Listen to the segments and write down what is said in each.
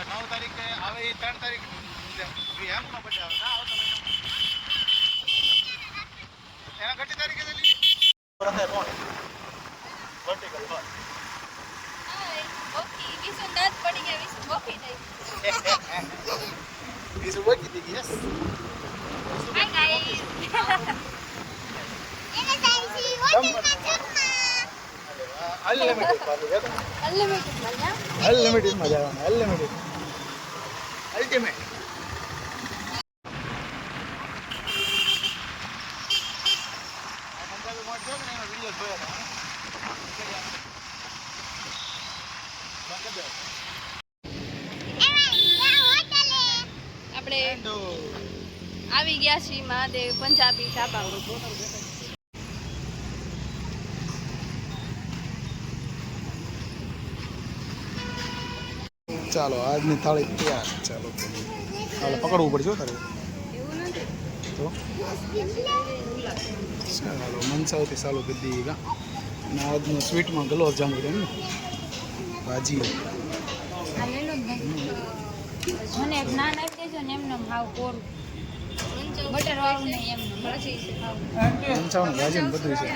9 તારીખે આવે એ 3 તારીખ એમ નો પછી આવે ના આવતો એના ઘટી તારીખે લીધી પરતે કોણ વર્ટિકલ બસ ઓકે વિસુ દાંત પડી ગયા વિસુ બોકી થઈ વિસુ બોકી થઈ યસ હાય ગાઈસ એને સાઈસી હોટલ અનલિમિટેડ પાછું અનલિમિટેડ મજા અનલિમિટેડ મજા આવે અનલિમિટેડ અલ્ટિમેટ આપણે આવી ગયા છીએ મહાદેવ પંજાબી ઢાબા ચાલો આજની થાળી તૈયાર ચાલો હાલો પકડવું પડશે તારે એવું નથી તો ચાલો મનસાવથી ચાલુ કરી દઈએ કા અને આજનું સ્વીટમાં ગુલાબ જાંબુ એમ ને ભાજી આ લઈ લો મને એક નાન આપી દેજો ને એમને ભાવ કોરું બટર વાળું નહીં એમ ભાજી છે મનસાવનું ભાજી ને બધું છે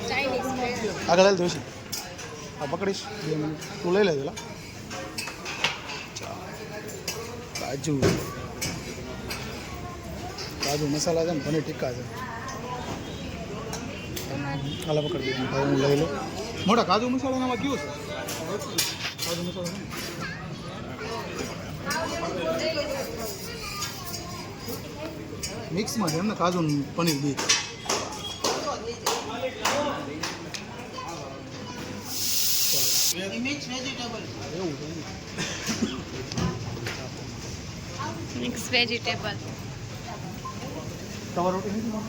ચાઇનીઝ આગળ હાલ જોઈશે આ પકડીશ 2 મિનિટ તું લઈ લેજે લા કાજુ કાજુ મસાલા છે ને પનીર ટિક્કા છે હાલ પકડી દે હું લઈ લઉં મોટા કાજુ મસાલામાં કયું છે કાજુ મસાલા છે મિક્સમાં છે એમ ને કાજુ ને પનીર બી મિક્સ વેજીટેબલ તવા રોટી નથી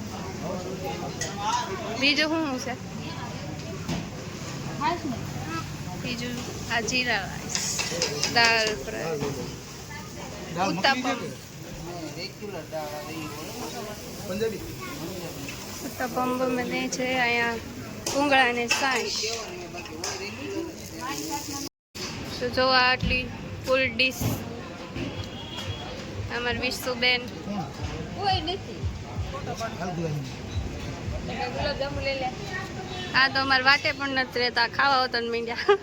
બીજું શું છે બીજું આ જીરા રાઈસ દાળ ફ્રાય ઉત્તપમ પંજાબી ઉત્તપમ બને છે અહીંયા ભૂંગળાની સાંજ તો જો આટલી ફૂલ ડીશ અમારી વિશુબેન કોઈ નથી ગુલાબજાંબુ લઈ લે આ તો અમારે વાટે પણ નથી રહેતા ખાવા હોતા મીંડ્યા